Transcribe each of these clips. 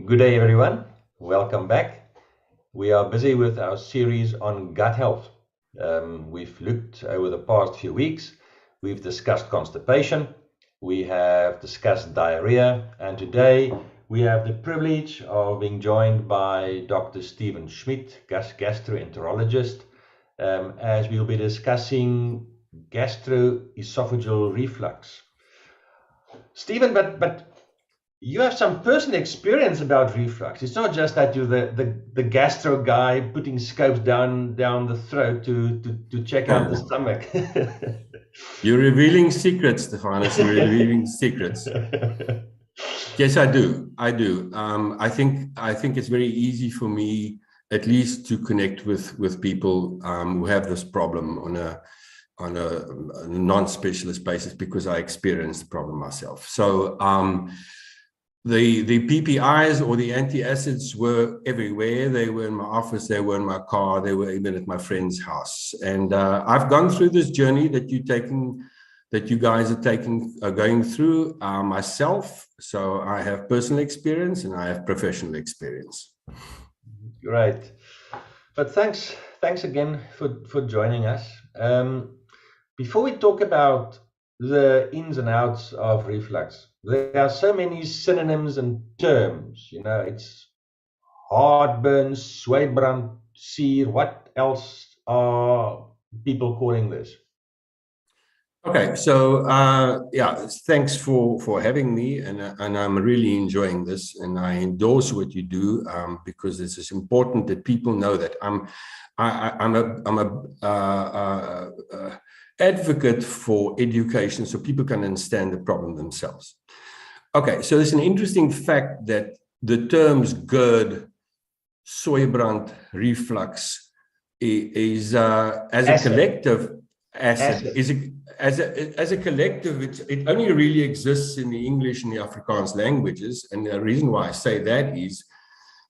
Good day, everyone. Welcome back. We are busy with our series on gut health. We've looked over the past few weeks. We've discussed constipation. We have discussed diarrhea. And today we have the privilege of being joined by Dr. Schmidt, gastroenterologist, as we'll be discussing gastroesophageal reflux. Stephen, but you have some personal experience about reflux. It's not just that you're the gastro guy putting scopes down the throat to check out the stomach. You're revealing secrets, Stefanus. You're revealing secrets. Yes, I do. I think it's very easy for me, at least, to connect with people who have this problem on a non-specialist basis, because I experienced the problem myself. So the PPIs or the antacids were everywhere. They were in my office, they were in my car, they were even at my friend's house. And I've gone through this journey that you guys are going through myself. So I have personal experience and I have professional experience. Right. But thanks again for joining us. Before we talk about the ins and outs of reflux, there are so many synonyms and terms. It's heartburn, rebound, seer. What else are people calling this? Okay, so yeah, thanks for having me, and I'm really enjoying this, and I endorse what you do because this is important that people know that I'm a advocate for education so people can understand the problem themselves. Okay, so there's an interesting fact that the terms GERD, Soybrand, reflux is as a collective as a collective, it only really exists in the English and the Afrikaans languages, and the reason why I say that is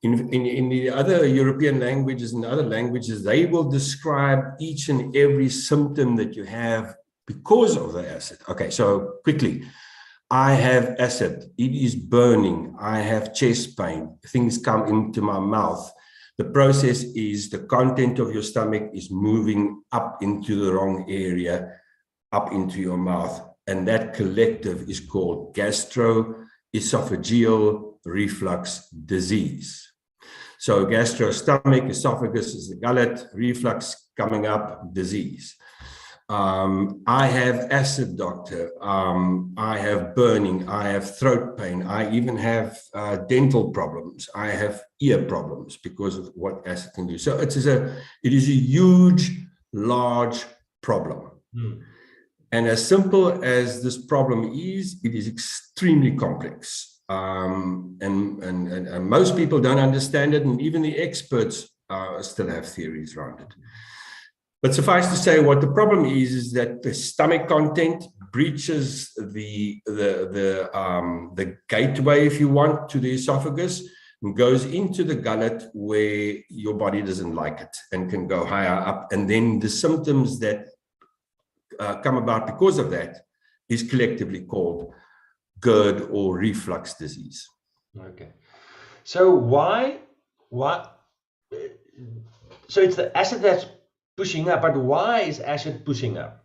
in the other European languages and other languages, they will describe each and every symptom that you have because of the acid. Okay, so quickly, I have acid, it is burning, I have chest pain, things come into my mouth. The process is the content of your stomach is moving up into the wrong area, up into your mouth, and that collective is called gastroesophageal reflux disease. So gastro-stomach, esophagus is the gullet, reflux coming up, disease. I have acid, doctor. I have burning. I have throat pain. I even have dental problems. I have ear problems because of what acid can do. So it is a huge, large problem. And as simple as this problem is, it is extremely complex. And most people don't understand it, and even the experts still have theories around it. But suffice to say, what the problem is that the stomach content breaches the gateway, if you want, to the esophagus, and goes into the gullet where your body doesn't like it and can go higher up. And then the symptoms that come about because of that is collectively called GERD or reflux disease. Okay. So so it's the acid that's pushing up, but why is acid pushing up?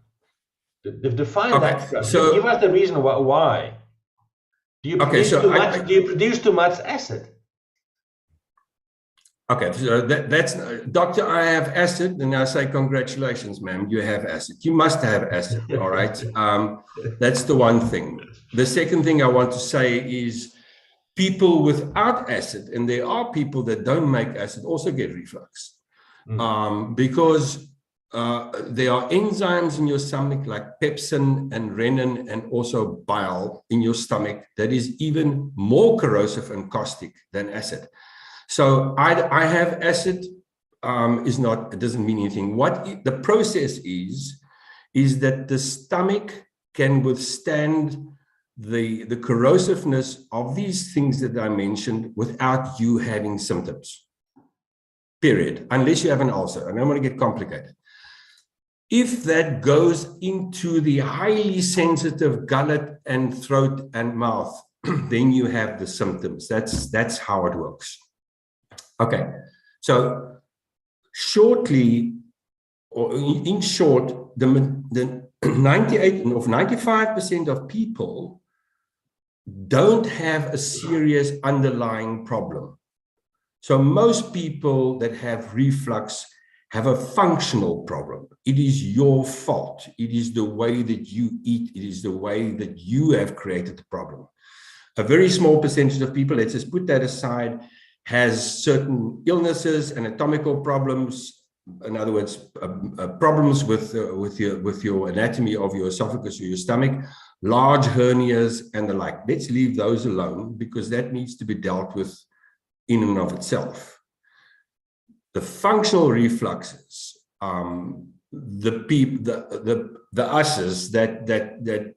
Define that. So give us the reason why. Do you produce too much acid? Okay, so that's doctor, I have acid, and I say congratulations, ma'am, you have acid. You must have acid, all right? That's the one thing. The second thing I want to say is people without acid, and there are people that don't make acid, also get reflux. Because there are enzymes in your stomach like pepsin and renin and also bile in your stomach that is even more corrosive and caustic than acid. So I have acid, it doesn't mean anything. What the process is that the stomach can withstand the corrosiveness of these things that I mentioned without you having symptoms, period, unless you have an ulcer. I don't want to get complicated. If that goes into the highly sensitive gullet and throat and mouth, then you have the symptoms. That's how it works. Okay, so shortly, or in short, the 98 or 95% of people don't have a serious underlying problem. So most people that have reflux have a functional problem. It is your fault. It is the way that you eat. It is the way that you have created the problem. A very small percentage of people, let's just put that aside, has certain illnesses, anatomical problems, in other words, problems with your anatomy of your esophagus or your stomach, large hernias and the like. Let's leave those alone, because that needs to be dealt with in and of itself. The functional refluxes, the us's that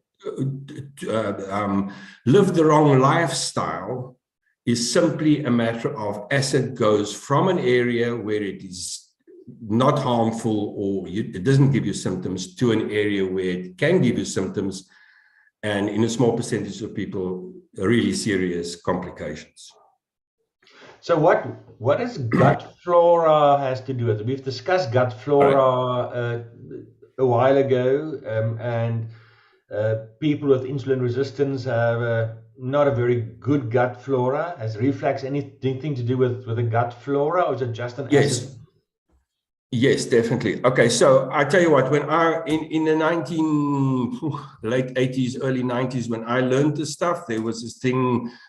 live the wrong lifestyle, is simply a matter of acid goes from an area where it is not harmful or it doesn't give you symptoms to an area where it can give you symptoms, and in a small percentage of people, really serious complications. So what does gut flora has to do with it? We've discussed gut flora a while ago, and people with insulin resistance have not a very good gut flora. Has reflux anything to do with the gut flora, or is it just an acid? Yes, definitely. Okay, so I tell you what, when in the late 80s, early 90s, when I learned this stuff, there was this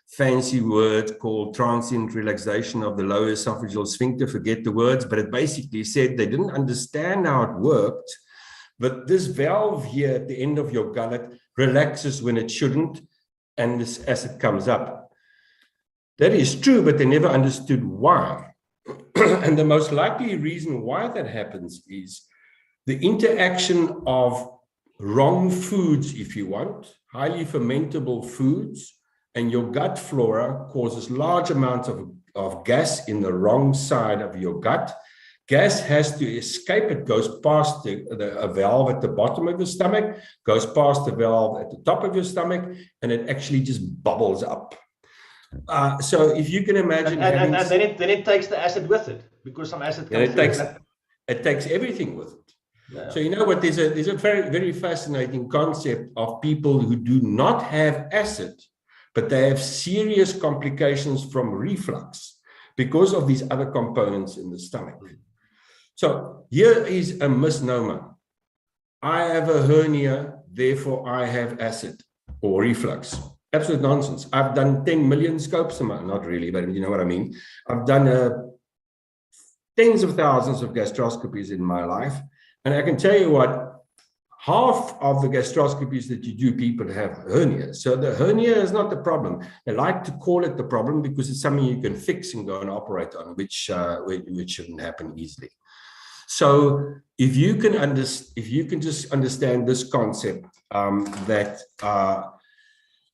fancy word called transient relaxation of the lower esophageal sphincter. Forget the words, but it basically said they didn't understand how it worked, but this valve here at the end of your gullet relaxes when it shouldn't, and this acid comes up. That is true, but they never understood why. And the most likely reason why that happens is the interaction of wrong foods, if you want, highly fermentable foods, and your gut flora causes large amounts of gas in the wrong side of your gut. Gas has to escape. It goes past a valve at the bottom of your stomach, goes past the valve at the top of your stomach, and it actually just bubbles up. So if you can imagine, and then it takes the acid with it, because some acid comes it takes everything with it. Yeah. So you know what? There's a very, very fascinating concept of people who do not have acid, but they have serious complications from reflux because of these other components in the stomach. So here is a misnomer. I have a hernia, therefore I have acid or reflux. Absolute nonsense. I've done 10 million scopes, not really, but you know what I mean. I've done tens of thousands of gastroscopies in my life. And I can tell you what, half of the gastroscopies that you do, people have hernias. So the hernia is not the problem. They like to call it the problem because it's something you can fix and go and operate on, which shouldn't happen easily. So if you can just understand this concept, that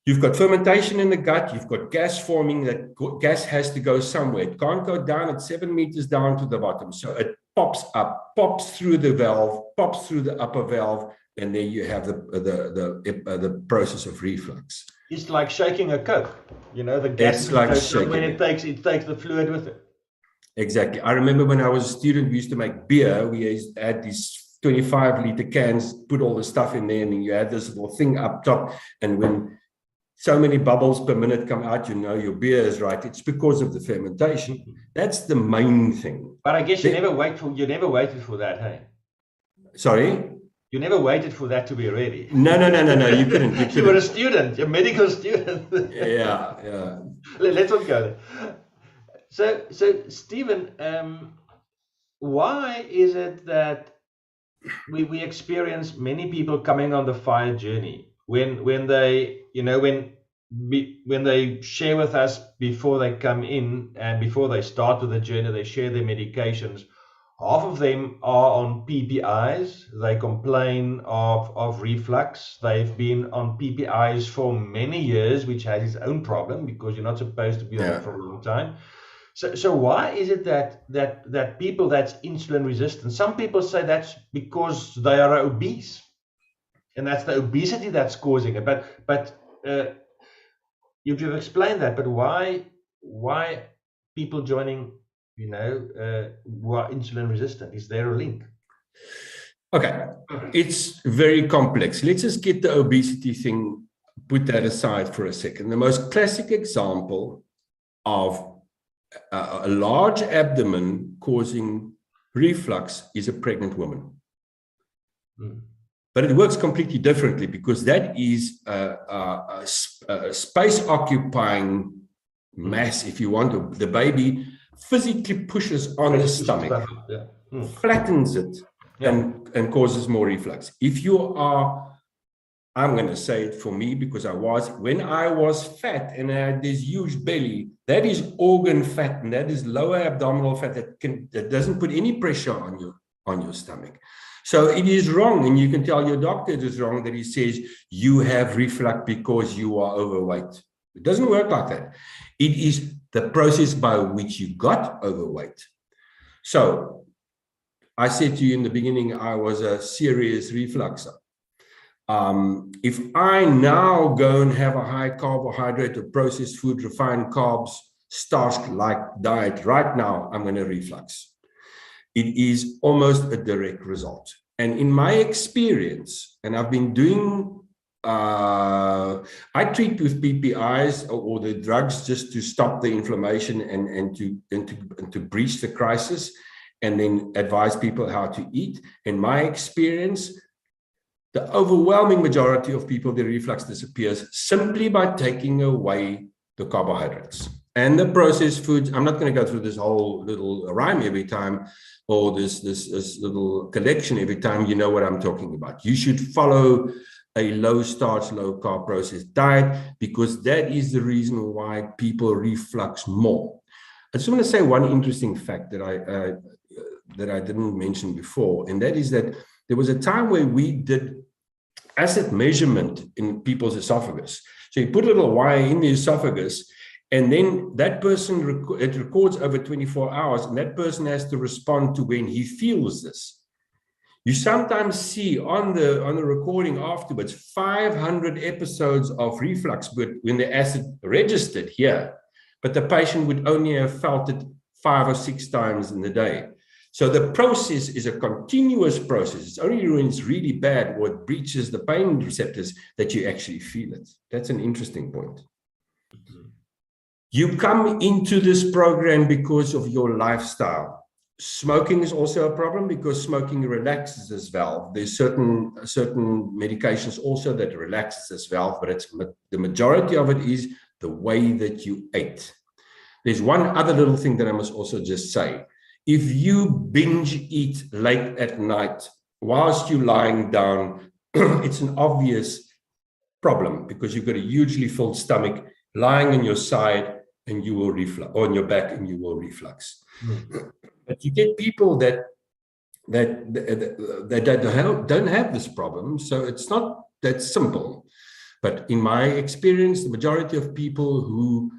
you've got fermentation in the gut, you've got gas forming, that gas has to go somewhere. It can't go down at 7 meters down to the bottom. So it pops up, pops through the valve, pops through the upper valve, and then you have the process of reflux. It's like shaking a Coke. You know, the gas when it takes the fluid with it. Exactly. I remember when I was a student, we used to make beer. We had these 25-liter cans, put all the stuff in there, and then you had this little thing up top. And when so many bubbles per minute come out, you know your beer is right. It's because of the fermentation. That's the main thing. But I guess you never waited for that, hey? Sorry? You never waited for that to be ready. No. You couldn't. You were a student, a medical student. Yeah. Let's not go there. So Stephen, why is it that we experience many people coming on the fire journey when they, you know, when they share with us before they come in and before they start with the journey, they share their medications. Half of them are on PPIs. They complain of reflux. They've been on PPIs for many years, which has its own problem because you're not supposed to be on it for a long time. So why is it that people that's insulin resistant? Some people say that's because they are obese, and that's the obesity that's causing it. But you've explained that, but why people joining, who are insulin resistant? Is there a link? Okay, it's very complex. Let's just get the obesity thing, put that aside for a second. The most classic example of a large abdomen causing reflux is a pregnant woman. But it works completely differently, because that is a space-occupying mass, if you want. The baby physically pushes on the stomach, flattens it, and causes more reflux. If you are, I'm going to say it for me, because when I was fat and I had this huge belly, that is organ fat, and that is lower abdominal fat that doesn't put any pressure on your stomach. So it is wrong, and you can tell your doctor it is wrong that he says you have reflux because you are overweight. It doesn't work like that. It is the process by which you got overweight. So I said to you in the beginning, I was a serious refluxer. If I now go and have a high carbohydrate or processed food, refined carbs, starch-like diet right now, I'm going to reflux. It is almost a direct result. And in my experience, and I've been doing, I treat with PPIs or the drugs just to stop the inflammation and to breach the crisis, and then advise people how to eat. In my experience, the overwhelming majority of people, their reflux disappears simply by taking away the carbohydrates and the processed foods. I'm not going to go through this whole little rhyme every time, or this little collection every time. You know what I'm talking about. You should follow a low starch, low carb processed diet, because that is the reason why people reflux more. I just want to say one interesting fact that I didn't mention before, and that is that there was a time where we did acid measurement in people's esophagus. So you put a little wire in the esophagus, and then that person, it records over 24 hours, and that person has to respond to when he feels this. You sometimes see on the recording afterwards 500 episodes of reflux, but when the acid registered here, but the patient would only have felt it 5 or 6 times in the day. So the process is a continuous process. It's only when it's really bad or it breaches the pain receptors that you actually feel it. That's an interesting point. You come into this program because of your lifestyle. Smoking is also a problem because smoking relaxes this valve. There's certain medications also that relaxes this valve, but the majority of it is the way that you ate. There's one other little thing that I must also just say. If you binge eat late at night whilst you're lying down, it's an obvious problem because you've got a hugely full stomach lying on your side and you will reflux, or on your back and you will reflux. But you get people that don't have this problem, so it's not that simple. But in my experience, the majority of people who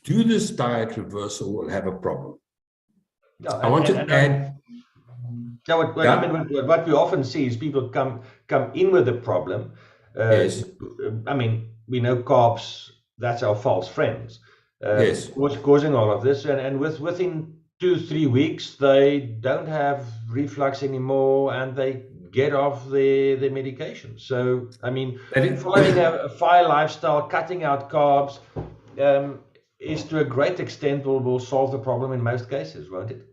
do this diet reversal will have a problem. I want to add. What we often see is people come in with a problem. Yes. I mean, we know carbs, that's our false friends. Yes. Causing all of this, and within 2-3 weeks, they don't have reflux anymore, and they get off the medication. So, I mean, following a FI lifestyle, cutting out carbs, is to a great extent will solve the problem in most cases, won't it?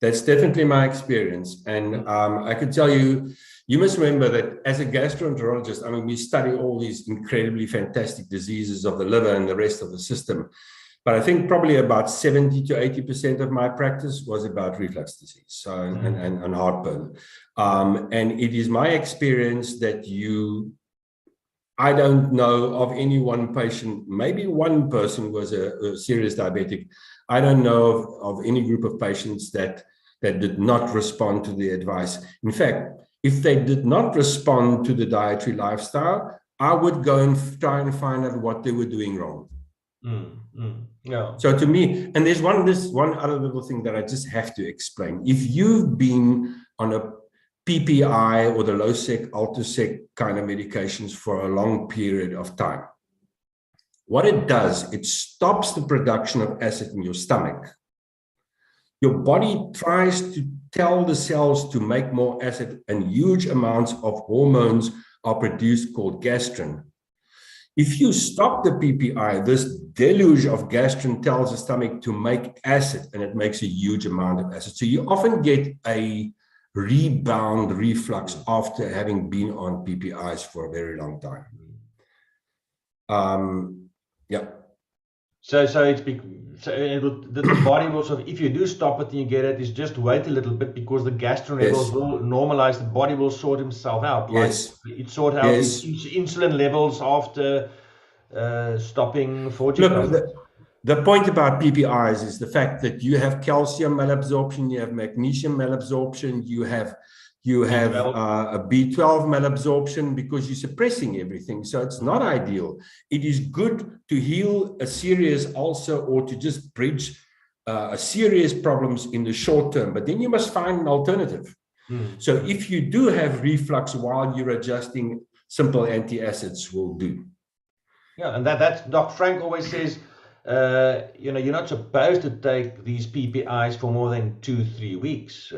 That's definitely my experience. And I can tell you, you must remember that as a gastroenterologist, I mean, we study all these incredibly fantastic diseases of the liver and the rest of the system. But I think probably about 70 to 80% of my practice was about reflux disease, so, and heartburn. And it is my experience that I don't know of any one patient, maybe one person was a serious diabetic. I don't know of any group of patients that did not respond to the advice. In fact, if they did not respond to the dietary lifestyle, I would go and try and find out what they were doing wrong. Yeah. So to me, and there's one other little thing that I just have to explain. If you've been on a PPI or the low-sec, ultra-sec kind of medications for a long period of time, what it does, it stops the production of acid in your stomach. Your body tries to tell the cells to make more acid, and huge amounts of hormones are produced called gastrin. If you stop the PPI, this deluge of gastrin tells the stomach to make acid, and it makes a huge amount of acid. So you often get a rebound reflux after having been on PPIs for a very long time. Yeah. So the body will sort of, if you do stop it and you get it, is just wait a little bit, because the gastrin levels will normalize. The body will sort himself out. Yes. Like it sort out its insulin levels after stopping fortune. Look, the point about PPIs is the fact that you have calcium malabsorption, you have magnesium malabsorption, you have a B12 malabsorption, because you're suppressing everything. So it's not ideal. It is good to heal a serious ulcer or to just bridge a serious problems in the short term, but then you must find an alternative. So if you do have reflux while you're adjusting, simple antacids will do. Yeah, and that's Dr. Frank always says, you know, you're not supposed to take these PPIs for more than 2-3 weeks.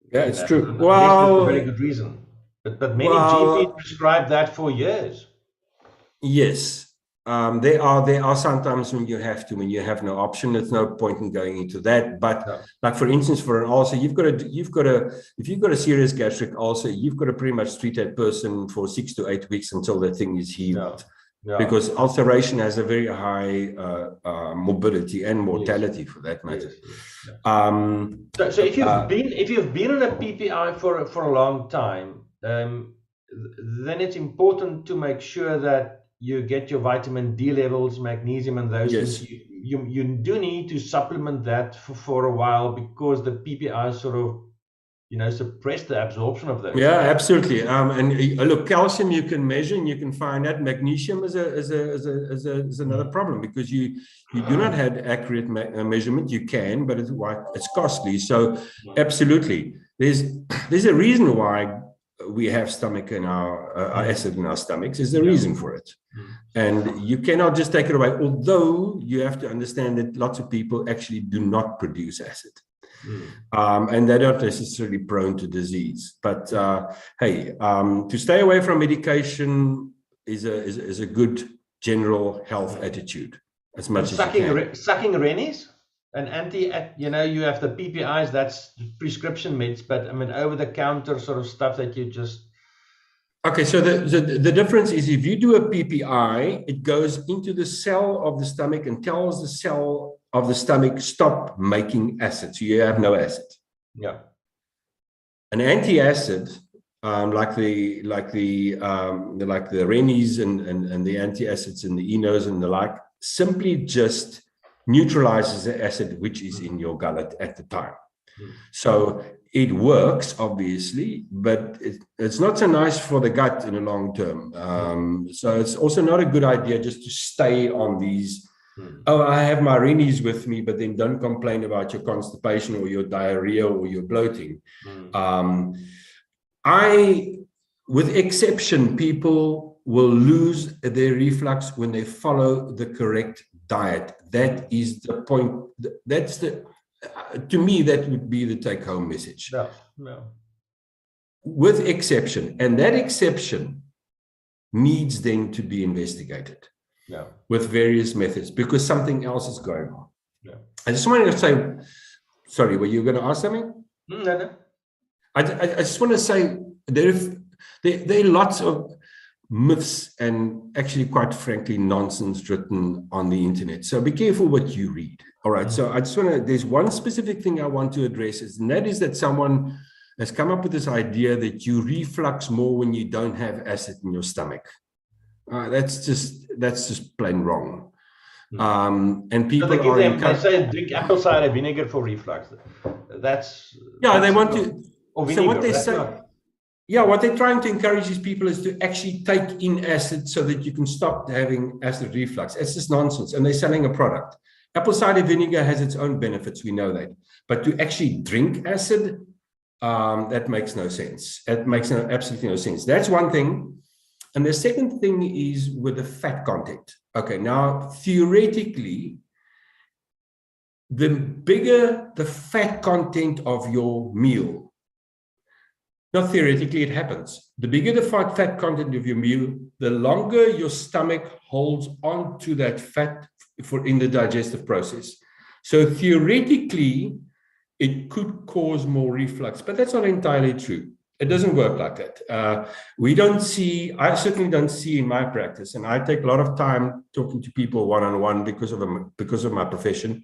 Yeah, it's true. Well, there's a very good reason. But many GPs prescribe that for years. Yes. There are sometimes when you have to, when you have no option. There's no point in going into that. But like for instance, for an ulcer, if you've got a serious gastric ulcer, you've got to pretty much treat that person for 6 to 8 weeks until that thing is healed. Because ulceration has a very high morbidity and mortality for that matter. So if you've been on a PPI for a long time, then it's important to make sure that you get your vitamin D levels, magnesium, and those things. You do need to supplement that for a while, because the PPI sort of, you know, suppress the absorption of those. Yeah, absolutely. And look, calcium you can measure and you can find that. Magnesium is another problem, because you do not have accurate measurement. You can, but it's costly. So absolutely, there's a reason why we have stomach in our acid in our stomachs. There's a reason for it, and you cannot just take it away. Although you have to understand that lots of people actually do not produce acid. And they're not necessarily prone to disease, but hey, to stay away from medication is a good general health attitude as much as you can. Sucking rennies and you know, you have the PPIs, that's prescription meds, but I mean over the counter sort of stuff that you just. Okay, so the difference is, if you do a PPI, it goes into the cell of the stomach and tells the cell of the stomach, stop making acid, so you have no acid. Yeah. An antacid, like the Rennies and the antacids and the Enos and the like, simply just neutralizes the acid which is in your gullet at the time. So it works, obviously, but it's not so nice for the gut in the long term. So it's also not a good idea just to stay on these. Oh, I have my Rennies with me, but then don't complain about your constipation or your diarrhea or your bloating. With exception, people will lose their reflux when they follow the correct diet. That is the point. That's to me, that would be the take-home message. With exception, and that exception needs then to be investigated. With various methods, because something else is going on. I just wanted to say, sorry, were you going to ask something? No. I just want to say there are lots of myths and actually, quite frankly, nonsense written on the internet. So be careful what you read. All right. So I just want to, there's one specific thing I want to address, and that is that someone has come up with this idea that you reflux more when you don't have acid in your stomach. That's just plain wrong. And people they say drink apple cider vinegar for reflux. They want to. So what they say, what they're trying to encourage these people is to actually take in acid so that you can stop having acid reflux. It's just nonsense, and they're selling a product. Apple cider vinegar has its own benefits, we know that, but to actually drink acid, that makes no sense. It makes absolutely no sense. That's one thing. And the second thing is with the fat content. Okay, now theoretically, the bigger the fat content of your meal, not theoretically, it happens. The bigger the fat content of your meal, the longer your stomach holds on to that fat in the digestive process. So theoretically, it could cause more reflux, but that's not entirely true. It doesn't work like that. I certainly don't see in my practice, and I take a lot of time talking to people one-on-one because of my profession,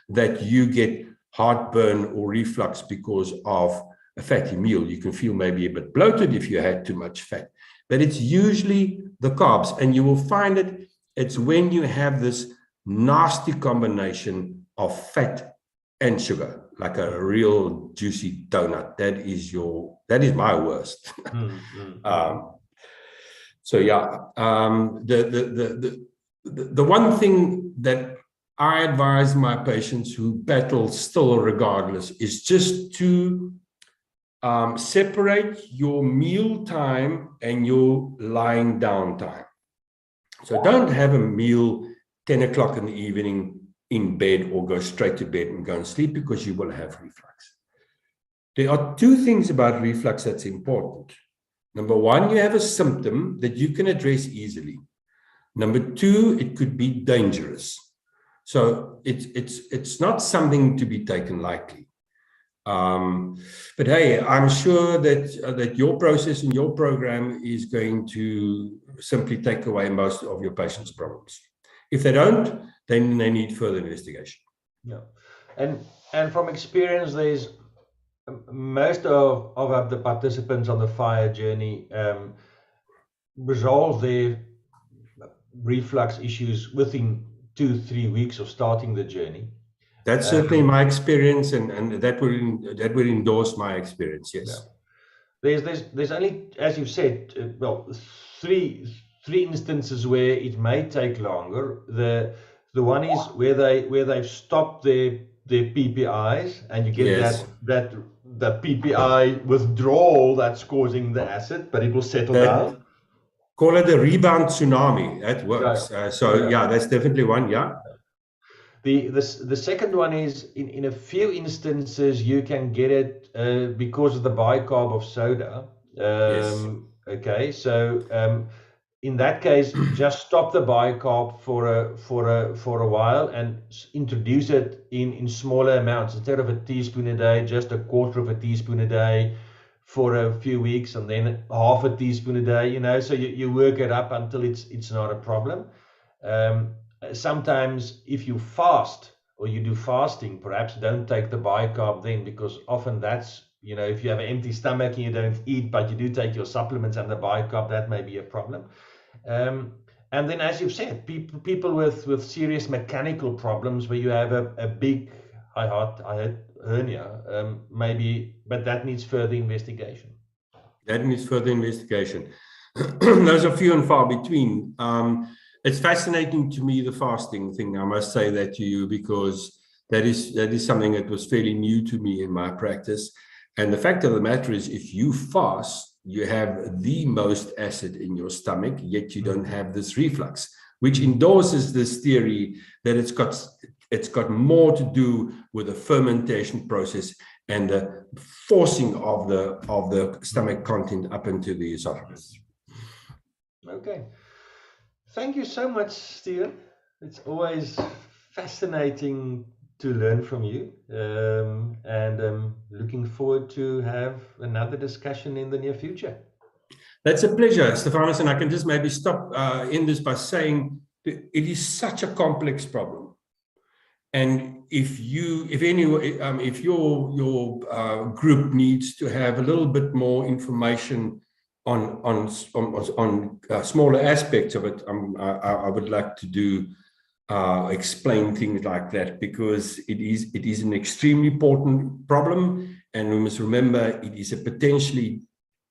that you get heartburn or reflux because of a fatty meal. You can feel maybe a bit bloated if you had too much fat, but it's usually the carbs, and you will find it's when you have this nasty combination of fat and sugar, like a real juicy donut. That is my worst. So yeah, the one thing that I advise my patients who battle still regardless is just to separate your meal time and your lying down time. So don't have a meal 10 o'clock in the evening in bed, or go straight to bed and go and sleep, because you will have reflux. There are two things about reflux that's important. Number one, you have a symptom that you can address easily. Number two, it could be dangerous. So it's not something to be taken lightly. But hey, I'm sure that your process and your program is going to simply take away most of your patients' problems. If they don't, then they need further investigation. Yeah, and from experience, there's most of the participants on the FIRE journey resolve their reflux issues within 2-3 weeks of starting the journey. That's certainly my experience, and that would endorse my experience. Yes. Yeah. There's only, as you've said, three instances where it may take longer. The one is where they've stopped their PPIs, and you get that the PPI withdrawal that's causing the acid, but it will settle down. Call it a rebound tsunami. That works. Yeah, that's definitely one. Yeah. The second one is in a few instances you can get it because of the bicarb of soda. Yes. Okay, so in that case, just stop the bicarb for a while and introduce it in smaller amounts. Instead of a teaspoon a day, just a quarter of a teaspoon a day for a few weeks, and then half a teaspoon a day. So you work it up until it's not a problem. Sometimes if you fast or you do fasting, perhaps don't take the bicarb then, because often that's, if you have an empty stomach and you don't eat, but you do take your supplements and the bicarb, that may be a problem. And then, as you've said, people with serious mechanical problems where you have a big high hernia, maybe, but that needs further investigation. Those are few and far between. It's fascinating to me, the fasting thing. I must say that to you, because that is something that was fairly new to me in my practice. And the fact of the matter is, if you fast, you have the most acid in your stomach, yet you don't have this reflux, which endorses this theory that it's got more to do with the fermentation process and the forcing of the stomach content up into the esophagus. Okay. Thank you so much, Stephen. It's always fascinating to learn from you, and looking forward to have another discussion in the near future. That's a pleasure, Stephanus, and I can just maybe stop in this by saying that it is such a complex problem, and if your group needs to have a little bit more information on smaller aspects of it, I would like to do explain things like that, because it is an extremely important problem, and we must remember it is a potentially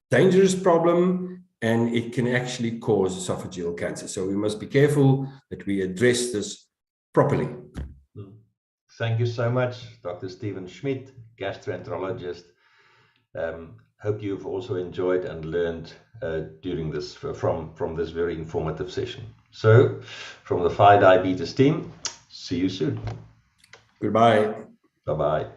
dangerous problem, and it can actually cause esophageal cancer. So we must be careful that we address this properly. Thank you so much, Dr. Stephen Schmidt, gastroenterologist. Hope you've also enjoyed and learned during this from this very informative session. So, from the Phi Diabetes team, see you soon. Goodbye. Bye-bye.